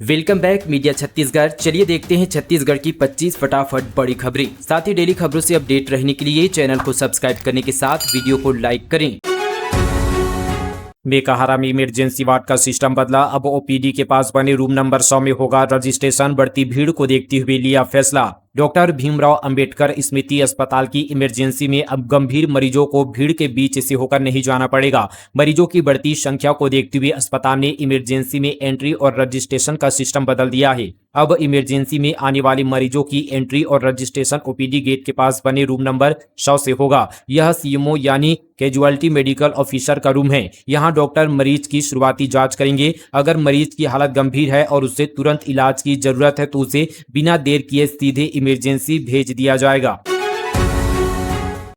Welcome back media Chhattisgarh. चलिए देखते हैं छत्तीसगढ़ की 25 फटाफट बड़ी खबरें। साथ ही डेली खबरों से अपडेट रहने के लिए चैनल को सब्सक्राइब करने के साथ वीडियो को लाइक करें। मेकाहारा में इमरजेंसी वार्ड का सिस्टम बदला। अब ओपीडी के पास बने रूम नंबर 100 में होगा रजिस्ट्रेशन। बढ़ती भीड़ को देखते हुए लिया फैसला। डॉक्टर भीमराव अंबेडकर स्मृति अस्पताल की इमरजेंसी में अब गंभीर मरीजों को भीड़ के बीच से होकर नहीं जाना पड़ेगा। मरीजों की बढ़ती संख्या को देखते हुए अस्पताल ने इमरजेंसी में एंट्री और रजिस्ट्रेशन का सिस्टम बदल दिया है। अब इमरजेंसी में आने वाले मरीजों की एंट्री और रजिस्ट्रेशन ओपीडी गेट के पास बने रूम नंबर 100 से होगा। यह सीएमओ यानी कैजुअलिटी मेडिकल ऑफिसर का रूम है। यहाँ डॉक्टर मरीज की शुरुआती जांच करेंगे। अगर मरीज की हालत गंभीर है और उसे तुरंत इलाज की जरूरत है तो उसे बिना देर किए सीधे इमरजेंसी भेज दिया जाएगा।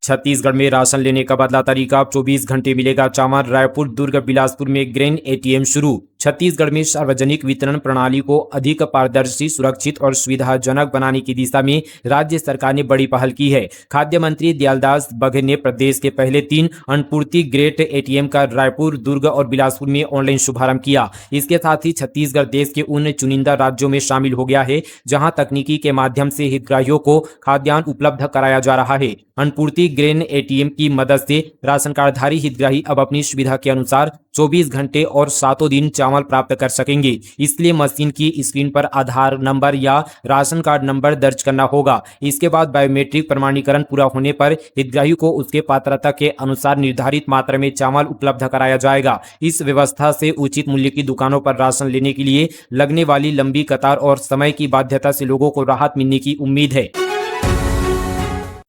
छत्तीसगढ़ में राशन लेने का बदला तरीका। 24 घंटे मिलेगा चावल। रायपुर, दुर्ग, बिलासपुर में ग्रेन एटीएम शुरू। छत्तीसगढ़ में सार्वजनिक वितरण प्रणाली को अधिक पारदर्शी, सुरक्षित और सुविधाजनक बनाने की दिशा में राज्य सरकार ने बड़ी पहल की है। खाद्य मंत्री दयालदास बघेल ने प्रदेश के पहले 3 अनपूर्ति ग्रेट एटीएम का रायपुर, दुर्ग और बिलासपुर में ऑनलाइन शुभारंभ किया। इसके साथ ही छत्तीसगढ़ देश के उन चुनिंदा राज्यों में शामिल हो गया है जहां तकनीकी के माध्यम से हितग्राहियों को खाद्यान्न उपलब्ध कराया जा रहा है। अनपूर्ति ग्रेन एटीएम की मदद से राशन कार्डधारी हितग्राही अब अपनी सुविधा के अनुसार 24 घंटे और 7 दिन चावल प्राप्त कर सकेंगे। इसलिए मशीन की स्क्रीन पर आधार नंबर या राशन कार्ड नंबर दर्ज करना होगा। इसके बाद बायोमेट्रिक प्रमाणीकरण पूरा होने पर हितग्राही को उसके पात्रता के अनुसार निर्धारित मात्रा में चावल उपलब्ध कराया जाएगा। इस व्यवस्था से उचित मूल्य की दुकानों पर राशन लेने के लिए लगने वाली लंबी कतार और समय की बाध्यता से लोगों को राहत मिलने की उम्मीद है।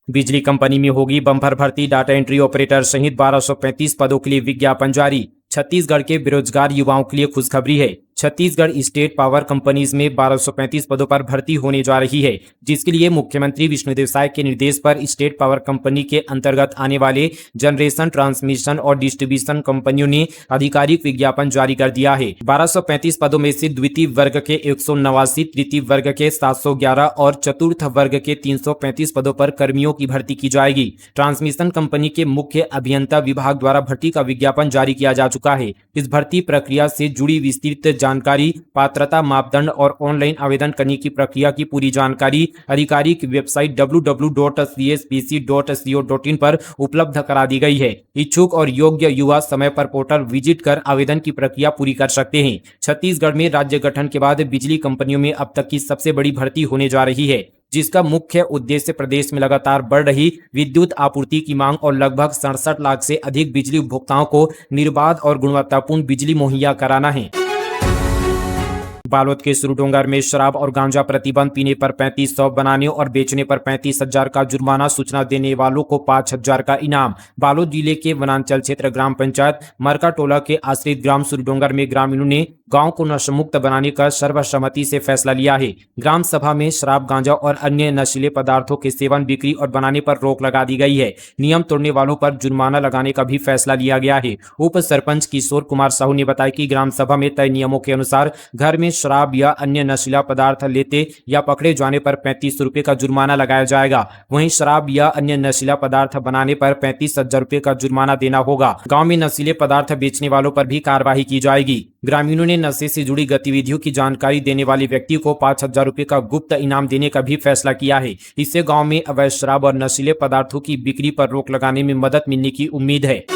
बिजली कंपनी में होगी बम्पर भर्ती। डाटा एंट्री ऑपरेटर सहित 1235 पदों के लिए विज्ञापन जारी। छत्तीसगढ़ के बेरोजगार युवाओं के लिए खुशखबरी है। छत्तीसगढ़ स्टेट पावर कंपनीज में 1235 पदों पर भर्ती होने जा रही है, जिसके लिए मुख्यमंत्री विष्णुदेव साय के निर्देश पर स्टेट पावर कंपनी के अंतर्गत आने वाले जनरेशन, ट्रांसमिशन और डिस्ट्रीब्यूशन कंपनियों ने आधिकारिक विज्ञापन जारी कर दिया है। 1235 पदों में से द्वितीय वर्ग के 189, तृतीय वर्ग के 711 और चतुर्थ वर्ग के 335 पदों पर कर्मियों की भर्ती की जाएगी। ट्रांसमिशन कंपनी के मुख्य अभियंता विभाग द्वारा भर्ती का विज्ञापन जारी किया जा चुका है। इस भर्ती प्रक्रिया से जुड़ी विस्तृत जानकारी, पात्रता मापदंड और ऑनलाइन आवेदन करने की प्रक्रिया की पूरी जानकारी आधिकारिक वेबसाइट www.cspc.co.in पर उपलब्ध करा दी गई है। इच्छुक और योग्य युवा समय पर पोर्टल विजिट कर आवेदन की प्रक्रिया पूरी कर सकते हैं। छत्तीसगढ़ में राज्य गठन के बाद बिजली कंपनियों में अब तक की सबसे बड़ी भर्ती होने जा रही है, जिसका मुख्य उद्देश्य प्रदेश में लगातार बढ़ रही विद्युत आपूर्ति की मांग और लगभग 67 लाख से अधिक बिजली उपभोक्ताओं को निर्बाध और गुणवत्तापूर्ण बिजली मुहैया कराना है। बालोद के सुरडोंगर में शराब और गांजा प्रतिबंध। पीने पर 3500, बनाने और बेचने पर 35,000 का जुर्माना। सूचना देने वालों को 5,000 का इनाम। बालोद जिले के वनांचल क्षेत्र ग्राम पंचायत मरकाटोला के आश्रित ग्राम सुरडोंगर में ग्रामीणों ने गांव को नशामुक्त बनाने का सर्वसम्मति से फैसला लिया है। ग्राम सभा में शराब, गांजा और अन्य नशीले पदार्थों के सेवन, बिक्री और बनाने पर रोक लगा दी गई है। नियम तोड़ने वालों पर जुर्माना लगाने का भी फैसला लिया गया है। उप सरपंच किशोर कुमार साहू ने बताया कि ग्राम सभा में तय नियमों के अनुसार घर में शराब या अन्य नशीला पदार्थ लेते या पकड़े जाने पर 35 रुपए का जुर्माना लगाया जाएगा। वहीं शराब या अन्य नशीला पदार्थ बनाने पर 35,000 रुपए का जुर्माना देना होगा। गांव में नशीले पदार्थ बेचने वालों पर भी कार्रवाई की जाएगी। ग्रामीणों ने नशे से जुड़ी गतिविधियों की जानकारी देने वाले व्यक्ति को 5,000 रुपए का गुप्त इनाम देने का भी फैसला किया है। इससे गांव में अवैध शराब और नशीले पदार्थों की बिक्री पर रोक लगाने में मदद मिलने की उम्मीद है।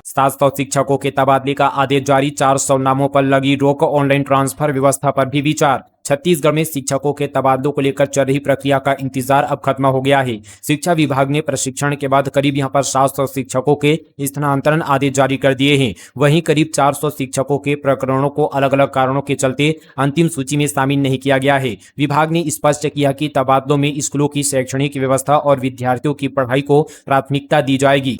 700 शिक्षकों के तबादले का आदेश जारी। 400 नामों पर लगी रोक। ऑनलाइन ट्रांसफर व्यवस्था पर भी विचार। छत्तीसगढ़ में शिक्षकों के तबादलों को लेकर चल रही प्रक्रिया का इंतजार अब खत्म हो गया है। शिक्षा विभाग ने प्रशिक्षण के बाद करीब यहां पर 700 शिक्षकों के स्थानांतरण आदेश जारी कर दिए हैं। वहीं करीब 400 शिक्षकों के प्रकरणों को अलग अलग कारणों के चलते अंतिम सूची में शामिल नहीं किया गया है। विभाग ने स्पष्ट किया कि तबादलों में स्कूलों की शैक्षणिक व्यवस्था और विद्यार्थियों की पढ़ाई को प्राथमिकता दी जाएगी।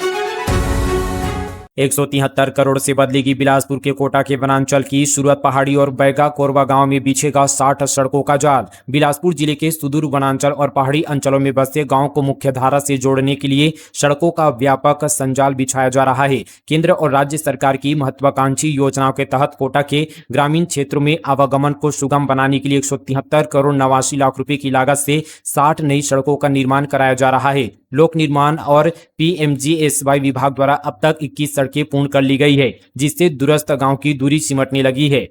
173 करोड़ से बदलेगी बिलासपुर के कोटा के वनांचल की सूरत। पहाड़ी और बैगा कोरबा गांव में बिछेगा 60 सड़कों का जाल। बिलासपुर जिले के सुदूर वनांचल और पहाड़ी अंचलों में बसे गांव को मुख्य धारा से जोड़ने के लिए सड़कों का व्यापक संजाल बिछाया जा रहा है। केंद्र और राज्य सरकार की महत्वाकांक्षी योजनाओं के तहत कोटा के ग्रामीण क्षेत्रों में आवागमन को सुगम बनाने के लिए 173 करोड़ 89 लाख रुपए की लागत से 60 नई सड़कों का निर्माण कराया जा रहा है। लोक निर्माण और पीएमजीएसवाई विभाग द्वारा अब तक 21 सड़कें पूर्ण कर ली गई है, जिससे दूरस्थ गांव की दूरी सिमटने लगी है।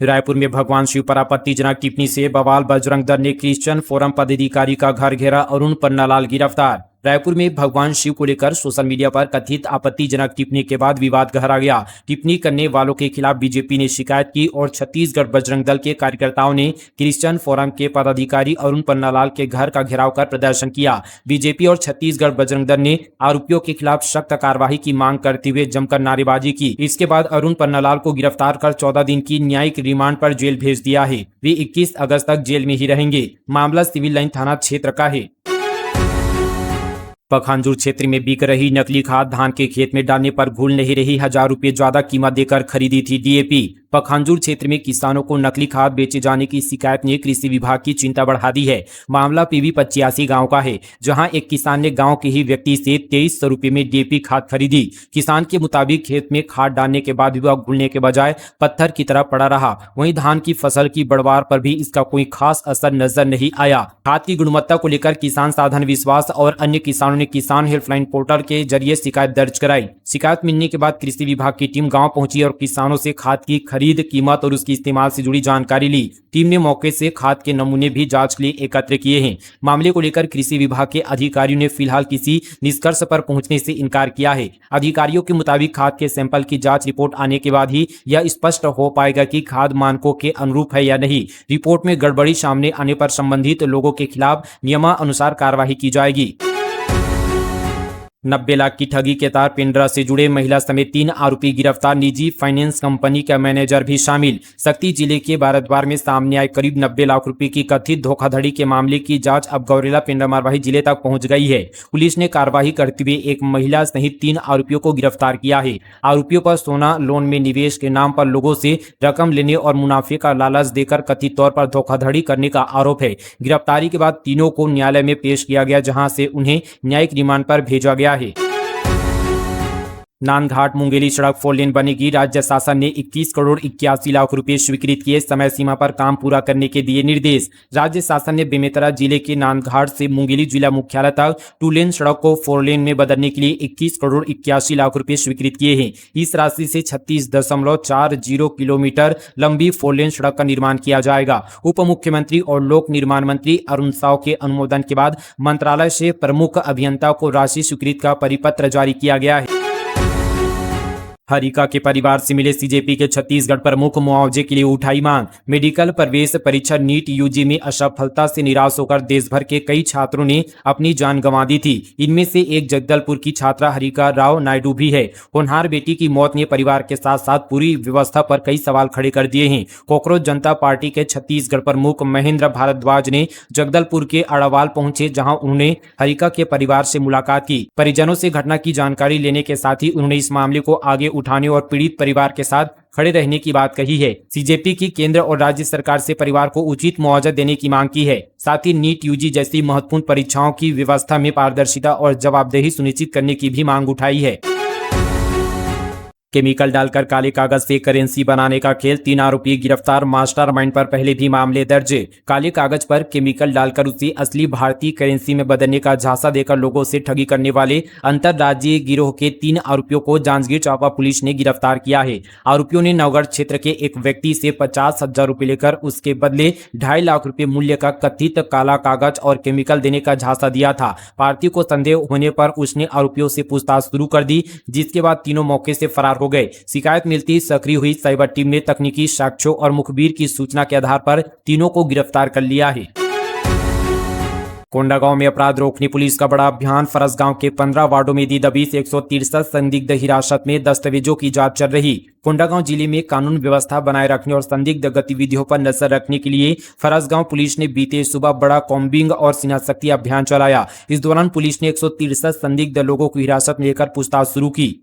रायपुर में भगवान शिव पर आपत्तिजनक टिप्पणी से बवाल, बजरंग दल ने क्रिश्चियन फोरम पदाधिकारी का घर घेरा, अरुण पन्नालाल गिरफ्तार। रायपुर में भगवान शिव को लेकर सोशल मीडिया पर कथित आपत्तिजनक टिप्पणी के बाद विवाद गहरा गया। टिप्पणी करने वालों के खिलाफ बीजेपी ने शिकायत की और छत्तीसगढ़ बजरंग दल के कार्यकर्ताओं ने क्रिश्चियन फोरम के पदाधिकारी अरुण पन्नालाल के घर का घेराव कर प्रदर्शन किया। बीजेपी और छत्तीसगढ़ बजरंग दल ने आरोपियों के खिलाफ सख्त कार्रवाई की मांग करते हुए जमकर नारेबाजी की। इसके बाद अरुण पन्नालाल को गिरफ्तार कर 14 दिन की न्यायिक रिमांड पर जेल भेज दिया है। वे 21 अगस्त तक जेल में ही रहेंगे। मामला सिविल लाइन थाना क्षेत्र का है। पखांजूर क्षेत्र में बिक रही नकली खाद, धान के खेत में डालने पर घुल नहीं रही, 1000 रुपये ज्यादा कीमत देकर खरीदी थी डीएपी। पखांजूर क्षेत्र में किसानों को नकली खाद बेचे जाने की शिकायत ने कृषि विभाग की चिंता बढ़ा दी है। मामला पीवी 85 गांव का है, जहां एक किसान ने गांव के ही व्यक्ति से 2300 रुपये में डीएपी खाद खरीदी। किसान के मुताबिक खेत में खाद डालने के बाद भी वह घुलने के बजाय पत्थर की तरह पड़ा रहा। वहीं धान की फसल की बढ़वार पर भी इसका कोई खास असर नजर नहीं आया। खाद की गुणवत्ता को लेकर किसान साधन विश्वास और अन्य किसानों ने किसान हेल्पलाइन पोर्टल के जरिए शिकायत दर्ज कराई। शिकायत मिलने के बाद कृषि विभाग की टीम गांव पहुंची और किसानों से खाद की खरीद, कीमत और उसकी इस्तेमाल से जुड़ी जानकारी ली। टीम ने मौके से खाद के नमूने भी जांच के लिए एकत्र किए हैं। मामले को लेकर कृषि विभाग के अधिकारियों ने फिलहाल किसी निष्कर्ष पर पहुंचने से इनकार किया है। अधिकारियों के मुताबिक खाद के सैंपल की जांच रिपोर्ट आने के बाद ही यह स्पष्ट हो पाएगा कि खाद मानकों के अनुरूप है या नहीं। रिपोर्ट में गड़बड़ी सामने आने पर संबंधित लोगों के खिलाफ नियमानुसार कार्रवाई की जाएगी। 90 लाख की ठगी के तार पिंडरा से जुड़े महिला समेत 3 आरोपी गिरफ्तार, निजी फाइनेंस कंपनी का मैनेजर भी शामिल। शक्ति जिले के भारद्वार में सामने आए करीब 90 लाख रुपए की कथित धोखाधड़ी के मामले की जांच अब गौरेला पिंडरा मरवाही जिले तक पहुंच गई है। पुलिस ने कार्रवाई करते हुए एक महिला सहित 3 आरोपियों को गिरफ्तार किया है। आरोपियों पर सोना लोन में निवेश के नाम पर लोगों से रकम लेने और मुनाफे का लालच देकर कथित तौर पर धोखाधड़ी करने का आरोप है। गिरफ्तारी के बाद तीनों को न्यायालय में पेश किया गया, जहां से उन्हें न्यायिक रिमांड पर भेजा गया है। नांदघाट मुंगेली सड़क 4 लेन बनेगी। राज्य शासन ने 21 करोड़ 81 लाख रुपए स्वीकृत किए, समय सीमा पर काम पूरा करने के दिए निर्देश। राज्य शासन ने बेमेतरा जिले के नांदघाट से मुंगेली जिला मुख्यालय तक 2 लेन सड़क को 4 लेन में बदलने के लिए 21 करोड़ 81 लाख रुपए स्वीकृत किए हैं। इस राशि से 36.40 किलोमीटर लंबी 4 लेन सड़क का निर्माण किया जाएगा। उप मुख्यमंत्री और लोक निर्माण मंत्री अरुण साव के अनुमोदन के बाद मंत्रालय से प्रमुख अभियंता को राशि स्वीकृत का परिपत्र जारी किया गया है। हरिका के परिवार से मिले सीजेपी के छत्तीसगढ़ प्रमुख, मुआवजे के लिए उठाई मांग। मेडिकल प्रवेश परीक्षा नीट यूजी में असफलता से निराश होकर देश भर के कई छात्रों ने अपनी जान गंवा दी थी। इनमें से एक जगदलपुर की छात्रा हरिका राव नायडू भी है। होनहार बेटी की मौत ने परिवार के साथ साथ पूरी व्यवस्था पर कई सवाल खड़े कर दिए हैं। कॉकरोच जनता पार्टी के छत्तीसगढ़ प्रमुख महेंद्र भारद्वाज ने जगदलपुर के अड़वाल पहुंचे, जहां उन्होंने हरिका के परिवार से मुलाकात की। परिजनों से घटना की जानकारी लेने के साथ ही उन्होंने इस मामले को आगे उठाने और पीड़ित परिवार के साथ खड़े रहने की बात कही है। सीजेपी की केंद्र और राज्य सरकार से परिवार को उचित मुआवजा देने की मांग की है। साथ ही नीट यूजी जैसी महत्वपूर्ण परीक्षाओं की व्यवस्था में पारदर्शिता और जवाबदेही सुनिश्चित करने की भी मांग उठाई है। केमिकल डालकर काले कागज से करेंसी बनाने का खेल, 3 आरोपी गिरफ्तार, मास्टरमाइंड पर पहले भी मामले दर्ज। काले कागज पर केमिकल डालकर उसे असली भारतीय करेंसी में बदलने का झांसा देकर लोगों से ठगी करने वाले अंतरराज्यीय गिरोह के 3 आरोपियों को जांजगीर चांपा पुलिस ने गिरफ्तार किया है। आरोपियों ने नवगढ़ क्षेत्र के एक व्यक्ति से 50,000 रुपये लेकर उसके बदले 2.5 लाख रुपए मूल्य का कथित काला कागज और केमिकल देने का झांसा दिया था। पार्थिव को संदेह होने पर उसने आरोपियों से पूछताछ शुरू कर दी, जिसके बाद तीनों मौके से फरार हो गए। शिकायत मिलती ही सक्रिय हुई साइबर टीम ने तकनीकी साक्ष्यों और मुखबिर की सूचना के आधार पर तीनों को गिरफ्तार कर लिया है। कोंडागांव में अपराध रोकने पुलिस का बड़ा अभियान, फरसगांव के 15 वार्डों में दी दबिश, 163 संदिग्ध हिरासत में, दस्तावेजों की जांच चल रही। कोंडागांव जिले में कानून व्यवस्था बनाए रखने और संदिग्ध गतिविधियों पर नजर रखने के लिए फरसगांव पुलिस ने बीते सुबह बड़ा कॉम्बिंग और सिन्हा-शक्ति अभियान चलाया। इस दौरान पुलिस ने 163 संदिग्ध लोगों को हिरासत में लेकर पूछताछ शुरू की।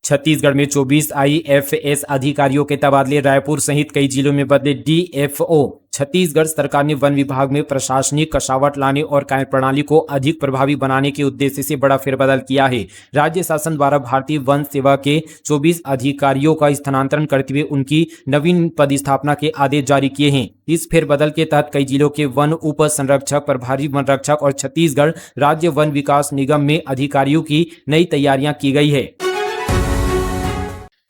छत्तीसगढ़ में 24 IFS अधिकारियों के तबादले, रायपुर सहित कई जिलों में बदले DFO। छत्तीसगढ़ सरकार ने वन विभाग में प्रशासनिक कसावट लाने और कार्यप्रणाली को अधिक प्रभावी बनाने के उद्देश्य से बड़ा फेरबदल किया है। राज्य शासन द्वारा भारतीय वन सेवा के 24 अधिकारियों का स्थानांतरण करते हुए उनकी नवीन पदस्थापना के आदेश जारी किए हैं। इस फेरबदल के तहत कई जिलों के वन उप संरक्षक, प्रभारी वन रक्षक और छत्तीसगढ़ राज्य वन विकास निगम में अधिकारियों की नई तैयारियां की गई है।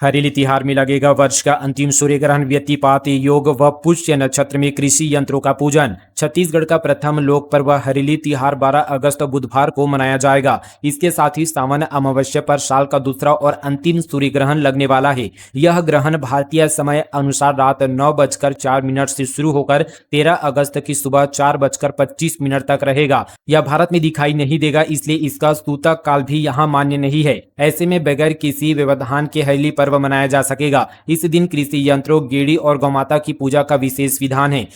हरेली तिहार में लगेगा वर्ष का अंतिम सूर्य ग्रहण, व्यतिपात योग व पुष्य नक्षत्र में कृषि यंत्रों का पूजन। छत्तीसगढ़ का प्रथम लोक पर्व हरेली तिहार 12 अगस्त बुधवार को मनाया जाएगा। इसके साथ ही सावन अमावस्या पर साल का दूसरा और अंतिम सूर्य ग्रहण लगने वाला है। यह ग्रहण भारतीय समय अनुसार रात 9:04 से शुरू होकर 13 अगस्त की सुबह 4:25 तक रहेगा। यह भारत में दिखाई नहीं देगा, इसलिए इसका सूतक काल भी यहाँ मान्य नहीं है। ऐसे में बगैर किसी व्यवधान के हरेली पर्व मनाया जा सकेगा। इस दिन कृषि यंत्रों, गेड़ी और गौमाता की पूजा का विशेष विधान है।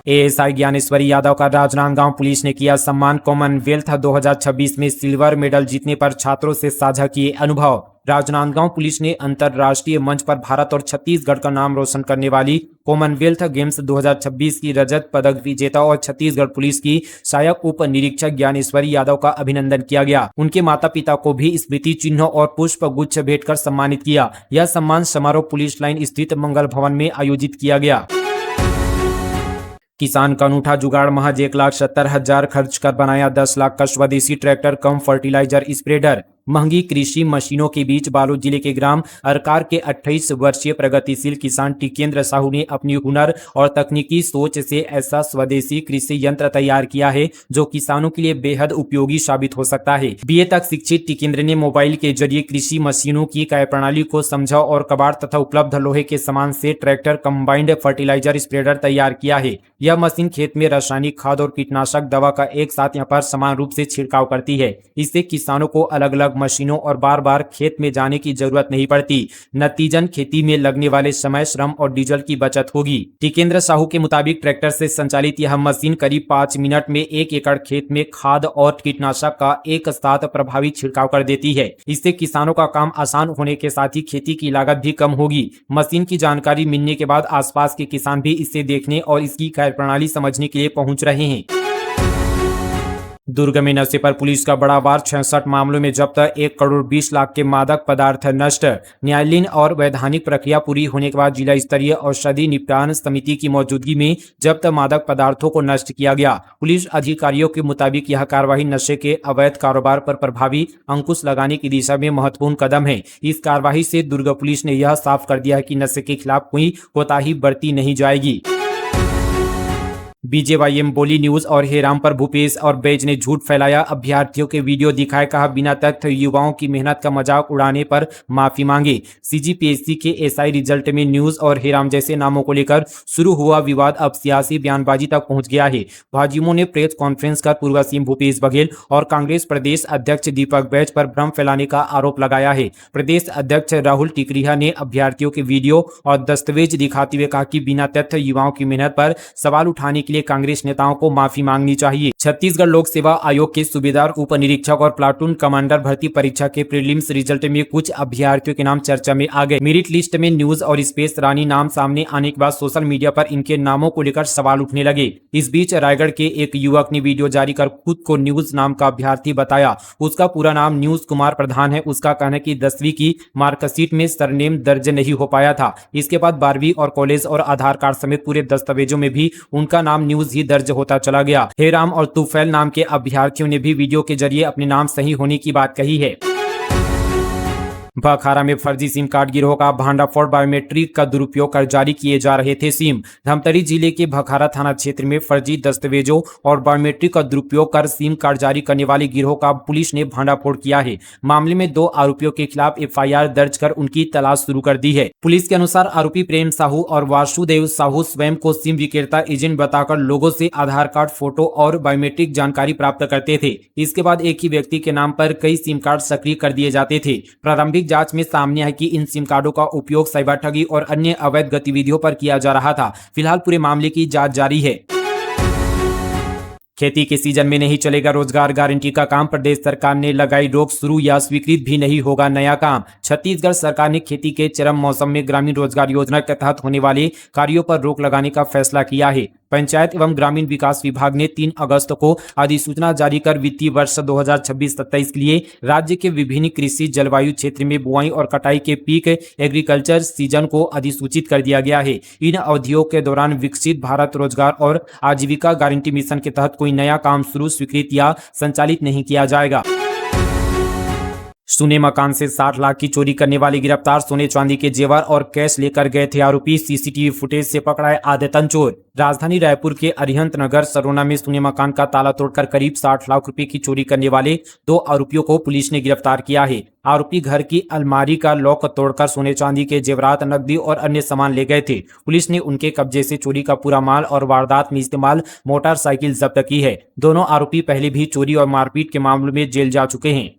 एएसआई ज्ञानेश्वरी यादव का राजनांदगांव पुलिस ने किया सम्मान। कॉमनवेल्थ 2026 में सिल्वर मेडल जीतने पर छात्रों से साझा किए अनुभव। राजनांदगांव पुलिस ने अंतर्राष्ट्रीय मंच पर भारत और छत्तीसगढ़ का नाम रोशन करने वाली कॉमनवेल्थ गेम्स 2026 की रजत पदक विजेता और छत्तीसगढ़ पुलिस की सहायक उप निरीक्षक ज्ञानेश्वरी यादव का अभिनंदन किया गया। उनके माता पिता को भी स्मृति चिन्ह और पुष्प गुच्छ भेंट कर सम्मानित किया। यह सम्मान समारोह पुलिस लाइन स्थित मंगल भवन में आयोजित किया गया। किसान का अनूठा जुगाड़, महज 1,70,000 खर्च कर बनाया 10 लाख का स्वदेशी ट्रैक्टर कम फर्टिलाइजर स्प्रेडर। महंगी कृषि मशीनों के बीच बालोद जिले के ग्राम अरकार के 28 वर्षीय प्रगतिशील किसान टिकेंद्र साहू ने अपनी हुनर और तकनीकी सोच से ऐसा स्वदेशी कृषि यंत्र तैयार किया है जो किसानों के लिए बेहद उपयोगी साबित हो सकता है। बीए तक शिक्षित टिकेंद्र ने मोबाइल के जरिए कृषि मशीनों की कार्यप्रणाली को समझा और कबाड़ तथा उपलब्ध लोहे के सामान से ट्रैक्टर कंबाइंड फर्टिलाइजर स्प्रेडर तैयार किया है। यह मशीन खेत में रासायनिक खाद और कीटनाशक दवा का एक साथ यहाँ पर समान रूप से छिड़काव करती है। इससे किसानों को अलग अलग मशीनों और बार बार खेत में जाने की जरूरत नहीं पड़ती। नतीजन खेती में लगने वाले समय, श्रम और डीजल की बचत होगी। टिकेंद्र साहू के मुताबिक ट्रैक्टर से संचालित यह मशीन करीब 5 मिनट में 1 एकड़ खेत में खाद और कीटनाशक का एक साथ प्रभावी छिड़काव कर देती है। इससे किसानों का काम आसान होने के साथ ही खेती की लागत भी कम होगी। मशीन की जानकारी मिलने के बाद आसपास के किसान भी इसे देखने और इसकी कार्यप्रणाली समझने के लिए पहुंच रहे हैं। दुर्ग में नशे पर पुलिस का बड़ा वार, 66 मामलों में जब्त 1,20,00,000 के मादक पदार्थ नष्ट। न्यायालयीन और वैधानिक प्रक्रिया पूरी होने के बाद जिला स्तरीय औषधि निपटान समिति की मौजूदगी में जब्त मादक पदार्थों को नष्ट किया गया। पुलिस अधिकारियों के मुताबिक यह कार्रवाई नशे के अवैध कारोबार पर प्रभावी अंकुश लगाने की दिशा में महत्वपूर्ण कदम है। इस कार्रवाई से दुर्ग पुलिस ने यह साफ कर दिया है कि नशे के खिलाफ कोई कोताही बरती नहीं जाएगी। बीजेवाईएम बोली न्यूज और हेराम पर भूपेश और बैज ने झूठ फैलाया, अभ्यर्थियों के वीडियो दिखाए, कहा बिना तथ्य युवाओं की मेहनत का मजाक उड़ाने पर माफी मांगे। सीजीपीएससी के एसआई रिजल्ट में न्यूज और हेराम जैसे नामों को लेकर शुरू हुआ विवाद अब सियासी बयानबाजी तक पहुंच गया है। भाजयुमो ने प्रेस कॉन्फ्रेंस कर पूर्व सीएम भूपेश बघेल और कांग्रेस प्रदेश अध्यक्ष दीपक बैज पर भ्रम फैलाने का आरोप लगाया है। प्रदेश अध्यक्ष राहुल टिकरिहा ने अभ्यर्थियों के वीडियो और दस्तावेज दिखाते हुए कहा कि बिना तथ्य युवाओं की मेहनत पर सवाल उठाने के लिए कांग्रेस नेताओं को माफी मांगनी चाहिए। छत्तीसगढ़ लोक सेवा आयोग के सूबेदार, उप निरीक्षक और प्लाटून कमांडर भर्ती परीक्षा के प्रीलिम्स रिजल्ट में कुछ अभ्यर्थियों के नाम चर्चा में आ गए। मेरिट लिस्ट में न्यूज और स्पेस रानी नाम सामने आने के बाद सोशल मीडिया पर इनके नामों को लेकर सवाल उठने लगे। इस बीच रायगढ़ के एक युवक ने वीडियो जारी कर खुद को न्यूज नाम का अभ्यर्थी बताया। उसका पूरा नाम न्यूज कुमार प्रधान है। उसका कहना है कि 10वीं की मार्कशीट में सरनेम दर्ज नहीं हो पाया था। इसके बाद 12वीं और कॉलेज और आधार कार्ड समेत पूरे दस्तावेजों में भी उनका नाम न्यूज ही दर्ज होता चला गया। हेराम और तुफैल नाम के अभ्यर्थियों ने भी वीडियो के जरिए अपने नाम सही होने की बात कही है। भखारा में फर्जी सिम कार्ड गिरोह का भांडाफोड़, बायोमेट्रिक का दुरुपयोग कर जारी किए जा रहे थे सिम। धमतरी जिले के भखारा थाना क्षेत्र में फर्जी दस्तावेजों और बायोमेट्रिक का दुरुपयोग कर सिम कार्ड जारी करने वाले गिरोह का पुलिस ने भांडाफोड़ किया है। मामले में 2 आरोपियों के खिलाफ एफआईआर दर्ज कर उनकी तलाश शुरू कर दी है। पुलिस के अनुसार आरोपी प्रेम साहू और वासुदेव साहू स्वयं को सिम विक्रेता एजेंट बताकर लोगों से आधार कार्ड, फोटो और बायोमेट्रिक जानकारी प्राप्त करते थे। इसके बाद एक ही व्यक्ति के नाम पर कई सिम कार्ड सक्रिय कर दिए जाते थे। प्रारंभिक जांच में सामने है कि इन सिम कार्डों का उपयोग साइबर ठगी और अन्य अवैध गतिविधियों पर किया जा रहा था। फिलहाल पूरे मामले की जांच जारी है। खेती के सीजन में नहीं चलेगा रोजगार गारंटी का काम, प्रदेश सरकार ने लगाई रोक, शुरू या स्वीकृत भी नहीं होगा नया काम। छत्तीसगढ़ सरकार ने खेती के चरम मौसम में ग्रामीण रोजगार योजना के तहत होने वाले कार्यों पर रोक लगाने का फैसला किया है। पंचायत एवं ग्रामीण विकास विभाग ने 3 अगस्त को अधिसूचना जारी कर वित्तीय वर्ष 2026-27 के लिए राज्य के विभिन्न कृषि जलवायु क्षेत्र में बुआई और कटाई के पीक एग्रीकल्चर सीजन को अधिसूचित कर दिया गया है। इन अवधियों के दौरान विकसित भारत रोजगार और आजीविका गारंटी मिशन के तहत कोई नया काम शुरू, स्वीकृत या संचालित नहीं किया जाएगा। सुने मकान से 60 लाख की चोरी करने वाले गिरफ्तार। सोने चांदी के जेवर और कैश लेकर गए थे आरोपी। सीसीटीवी फुटेज से पकड़ाए आदतन चोर। राजधानी रायपुर के अरिहंत नगर सरोना में सुने मकान का ताला तोड़कर करीब 60 लाख रुपए की चोरी करने वाले 2 आरोपियों को पुलिस ने गिरफ्तार किया है। आरोपी घर की अलमारी का लॉक तोड़कर सोने चांदी के जेवरात, नकदी और अन्य सामान ले गए थे। पुलिस ने उनके कब्जे से चोरी का पूरा माल और वारदात में इस्तेमाल मोटरसाइकिल जब्त की है। दोनों आरोपी पहले भी चोरी और मारपीट के मामलों में जेल जा चुके हैं।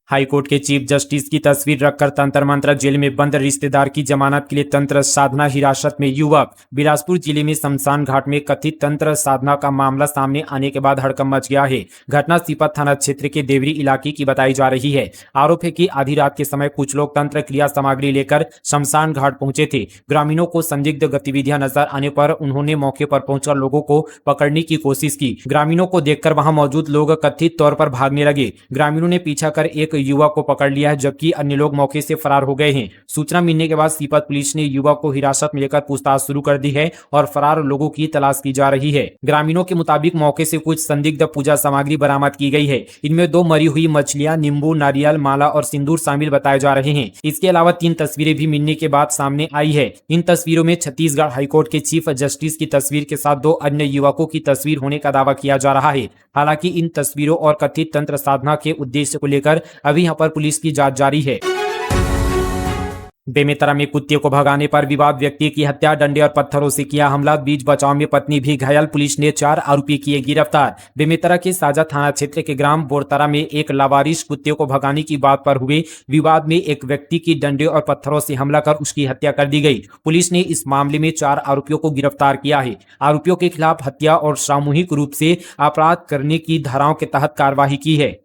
हाईकोर्ट के चीफ जस्टिस की तस्वीर रखकर तंत्र मंत्र। जेल में बंद रिश्तेदार की जमानत के लिए तंत्र साधना हिरासत में युवक। बिलासपुर जिले में शमशान घाट में कथित तंत्र साधना का मामला सामने आने के बाद हड़कंप मच गया है। घटना सीपत थाना क्षेत्र के देवरी इलाके की बताई जा रही है। आरोप है कि आधी रात के समय कुछ लोग तंत्र क्रिया सामग्री लेकर शमशान घाट पहुंचे थे। ग्रामीणों को संदिग्ध गतिविधियां नजर आने पर उन्होंने मौके पर पहुंचकर लोगों को पकड़ने की कोशिश की। ग्रामीणों को देखकर वहां मौजूद लोग कथित तौर पर भागने लगे। ग्रामीणों ने पीछा कर एक युवक को पकड़ लिया है, जबकि अन्य लोग मौके से फरार हो गए हैं। सूचना मिलने के बाद सीपत पुलिस ने युवक को हिरासत में लेकर पूछताछ शुरू कर दी है और फरार लोगों की तलाश की जा रही है। ग्रामीणों के मुताबिक मौके से कुछ संदिग्ध पूजा सामग्री बरामद की गई है। इनमें 2 मरी हुई मछलियां, नींबू, नारियल, माला और सिंदूर शामिल बताए जा रहे हैं। इसके अलावा 3 तस्वीरें भी मिलने के बाद सामने आई है। इन तस्वीरों में छत्तीसगढ़ हाईकोर्ट के चीफ जस्टिस की तस्वीर के साथ 2 अन्य युवकों की तस्वीर होने का दावा किया जा रहा है। हालांकि इन तस्वीरों और कथित तंत्र साधना के उद्देश्य को लेकर अभी यहां पर पुलिस की जांच जारी है। बेमेतरा में कुत्ते को भगाने पर विवाद, व्यक्ति की हत्या, डंडे और पत्थरों से किया हमला। बीच बचाव में पत्नी भी घायल। पुलिस ने 4 आरोपी किए गिरफ्तार। बेमेतरा के साजा थाना क्षेत्र के ग्राम बोरतरा में एक लावारिस कुत्ते को भगाने की बात पर हुए विवाद में एक व्यक्ति की डंडे और पत्थरों से हमला कर उसकी हत्या कर दी गई। पुलिस ने इस मामले में 4 आरोपियों को गिरफ्तार किया है। आरोपियों के खिलाफ हत्या और सामूहिक रूप से अपराध करने की धाराओं के तहत कार्रवाई की है।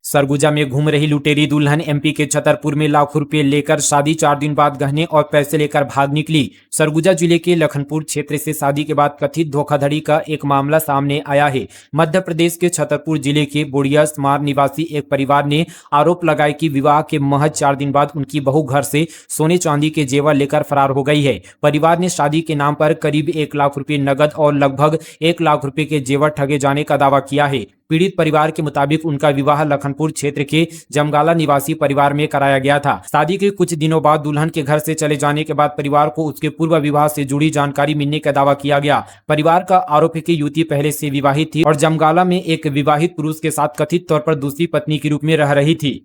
सरगुजा में घूम रही लुटेरी दुल्हन एमपी के छतरपुर में लाखों रुपए लेकर शादी 4 दिन बाद गहने और पैसे लेकर भाग निकली। सरगुजा जिले के लखनपुर क्षेत्र से शादी के बाद कथित धोखाधड़ी का एक मामला सामने आया है। मध्य प्रदेश के छतरपुर जिले के बुढ़िया स्मार निवासी एक परिवार ने आरोप लगाया कि विवाह के महज 4 दिन बाद उनकी बहू घर से सोने चांदी के जेवर लेकर फरार हो गई है। परिवार ने शादी के नाम पर करीब 1 लाख रुपए नगद और लगभग 1 लाख रुपए के जेवर ठगे जाने का दावा किया है। पीड़ित परिवार के मुताबिक उनका विवाह लखनपुर क्षेत्र के जमगाला निवासी परिवार में कराया गया था। शादी के कुछ दिनों बाद दुल्हन के घर से चले जाने के बाद परिवार को उसके पूर्व विवाह से जुड़ी जानकारी मिलने का दावा किया गया। परिवार का आरोप है कि युवती पहले से विवाहित थी और जमगाला में एक विवाहित पुरुष के साथ कथित तौर पर दूसरी पत्नी के रूप में रह रही थी।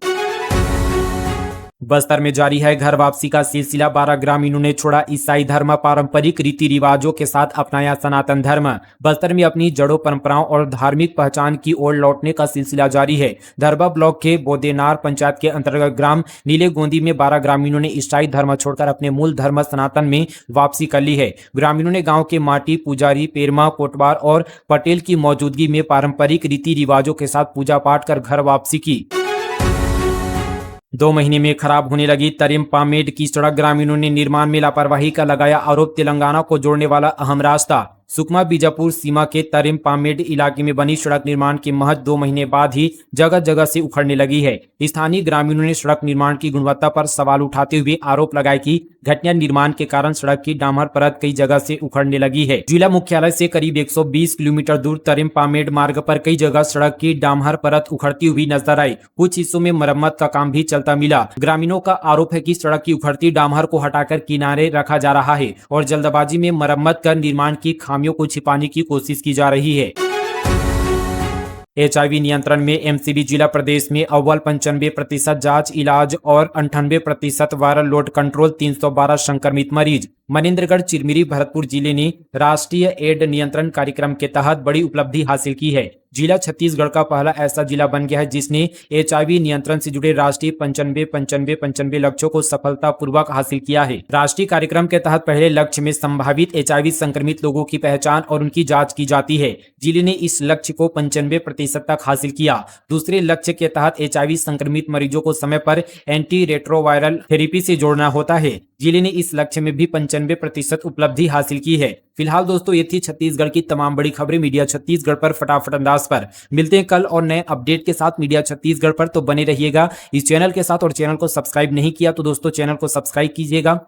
बस्तर में जारी है घर वापसी का सिलसिला। 12 ग्रामीणों ने छोड़ा ईसाई धर्म, पारंपरिक रीति रिवाजों के साथ अपनाया सनातन धर्म। बस्तर में अपनी जड़ों, परंपराओं और धार्मिक पहचान की ओर लौटने का सिलसिला जारी है। दरबा ब्लॉक के बोदेनार पंचायत के अंतर्गत ग्राम नीले गोंदी में 12 ग्रामीणों ने ईसाई धर्म छोड़कर अपने मूल धर्म सनातन में वापसी कर ली है। ग्रामीणों ने गाँव के माटी पुजारी, पेरमा, कोटवार और पटेल की मौजूदगी में पारंपरिक रीति रिवाजों के साथ पूजा पाठ कर घर वापसी की। 2 महीने में खराब होने लगी तरिम पामेड की सड़क। ग्रामीणों ने निर्माण में लापरवाही का लगाया आरोप। तेलंगाना को जोड़ने वाला अहम रास्ता सुकमा बीजापुर सीमा के तरिम पामेड इलाके में बनी सड़क निर्माण के महज 2 महीने बाद ही जगह जगह से उखड़ने लगी है। स्थानीय ग्रामीणों ने सड़क निर्माण की गुणवत्ता पर सवाल उठाते हुए आरोप लगाया कि घटिया निर्माण के कारण सड़क की डामर परत कई जगह से उखड़ने लगी है। जिला मुख्यालय से करीब 120 किलोमीटर दूर तरिम पामेड मार्ग पर कई जगह सड़क की डामर परत उखड़ती हुई नजर आई। कुछ हिस्सों में मरम्मत का काम भी चलता मिला। ग्रामीणों का आरोप है कि सड़क की उखड़ती डामर को हटाकर किनारे रखा जा रहा है और जल्दबाजी में मरम्मत कर निर्माण की खामियों को छिपाने की कोशिश की जा रही है। HIV नियंत्रण में MCB जिला प्रदेश में अव्वल 95% जांच, इलाज और 98% वायरल लोड कंट्रोल। 312 संक्रमित मरीज। मनेंद्रगढ़, चिरमिरी, भरतपुर जिले ने राष्ट्रीय एड नियंत्रण कार्यक्रम के तहत बड़ी उपलब्धि हासिल की है। जिला छत्तीसगढ़ का पहला ऐसा जिला बन गया है जिसने HIV नियंत्रण से जुड़े राष्ट्रीय 95 लक्ष्यों को सफलतापूर्वक हासिल किया है। राष्ट्रीय कार्यक्रम के तहत पहले लक्ष्य में संभावित HIV संक्रमित लोगों की पहचान और उनकी जांच की जाती है। जिले ने इस लक्ष्य को 95% तक हासिल किया। दूसरे लक्ष्य के तहत HIV संक्रमित मरीजों को समय पर एंटी रेट्रोवायरल थेरेपी से जोड़ना होता है। जिले ने इस लक्ष्य में भी 95% उपलब्धि हासिल की है। फिलहाल दोस्तों ये थी छत्तीसगढ़ की तमाम बड़ी खबरें मीडिया छत्तीसगढ़ पर फटाफट अंदाज पर। मिलते हैं कल और नए अपडेट के साथ मीडिया छत्तीसगढ़ पर, तो बने रहिएगा इस चैनल के साथ। और चैनल को सब्सक्राइब नहीं किया तो दोस्तों चैनल को सब्सक्राइब कीजिएगा।